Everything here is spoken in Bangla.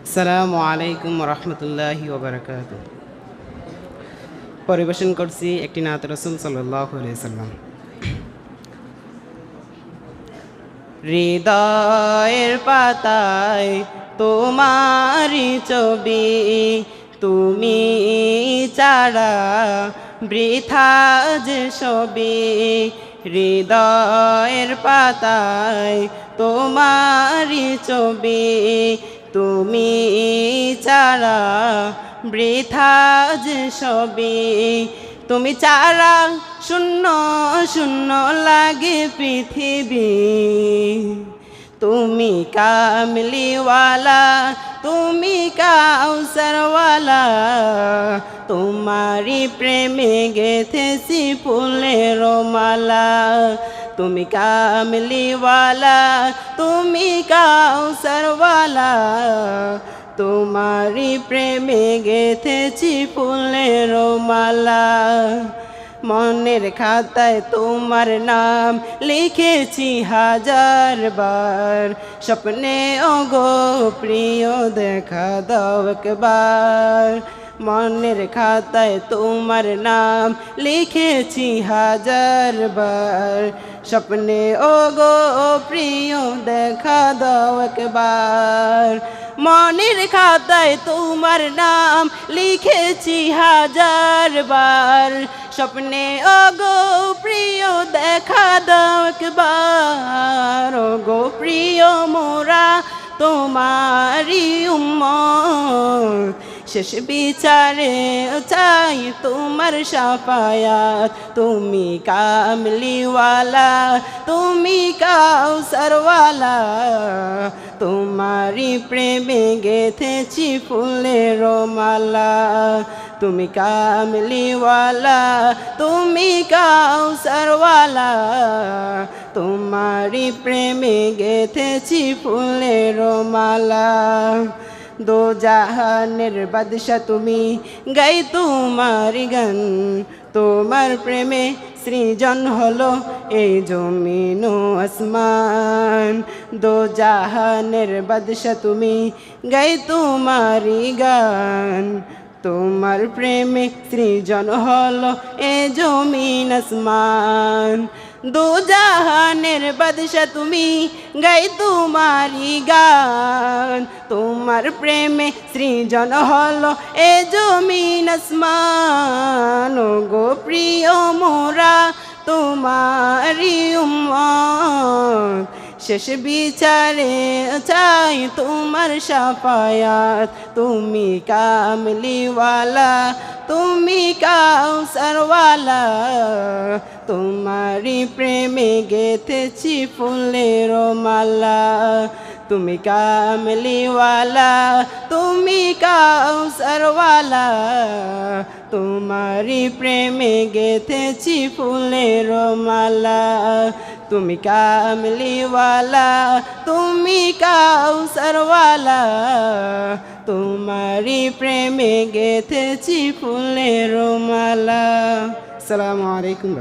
আসসালামু আলাইকুম রহমতুল্লাহি ওবরাকাতুহ। পরিবেশন করছি একটি নাত রাসূল সাল্লাল্লাহু আলাইহি সাল্লাম। হৃদয়ের পাতায় তোমারি ছবি, তুমি ছাড়া বৃথা যে ছবি। হৃদয়ের পাতায় তোমারি ছবি, তুমি ছাড়া বৃথা যে ছবি। তুমি ছাড়া শূন্য শূন্য লাগে পৃথিবী। তুমি কামলিওয়ালা, তুমি কাউসারওয়ালা, তোমারি প্রেমে গেথেছি ফুলের মালা। তুমি কামলিওয়ালা, তুমি কাউসারওয়ালা, তোমারি প্রেমে গেথেছি ফুলের মালা। মনের খাতায় তোমার নাম লিখেছি হাজার বার, স্বপ্নে ওগো প্রিয় দেখা দাও একবার। মনের খাতায় তোমার নাম লিখেছি হাজার বার, স্বপ্নে ওগো প্রিয় দেখা দাও একবার। মনের খাতায় তোমার নাম লিখেছি হাজার বার, স্বপ্নে ওগো প্রিয় দেখা দাও একবার। ওগো প্রিয় মোরা তোমারি উম্মত, শেষ বিচারে চাই তোমার শাফায়াত। তুমি কামলিওয়ালা, তুমি কাউসারওয়ালা, তোমারি প্রেমে গেথেছি ফুলের মালা। তুমি কামলিওয়ালা, তুমি কাউসারওয়ালা, তোমারি প্রেমে গেথেছি ফুলের মালা। দো জাহানের বাদশা তুমি, গাই তোমার গান। তোমার প্রেমে সৃজন হলো এই জমিন ও আসমান। দো জাহানের বাদশা তুমি, গাই তোমারি গান। তোমার প্রেমে সৃজন হলো এ জমিন আসমান। দো জাহানের বাদশা তুমি, গাই তোমারি গান। তোমার প্রেমে সৃজন হলো এ জমিন আসমান। ওগো প্রিয় মোরা তোমারি উম্মত, শেষ বিচারে চাই তোমার শাফায়াত। তুমি কামলিওয়ালা, তুমি কাউসারওয়ালা, তোমারি প্রেমে গেথেছি ফুলের মালা। তুমি কামলিওয়ালা, তুমি কাউসারওয়ালা, তোমারি প্রেমে গেথেছি ফুলের মালা। তুমি কামলিওয়ালা, তুমি কাউসারওয়ালা, তোমারি প্রেমে গেথেছি ফুলের মালা। আসসালামু আলাইকুম।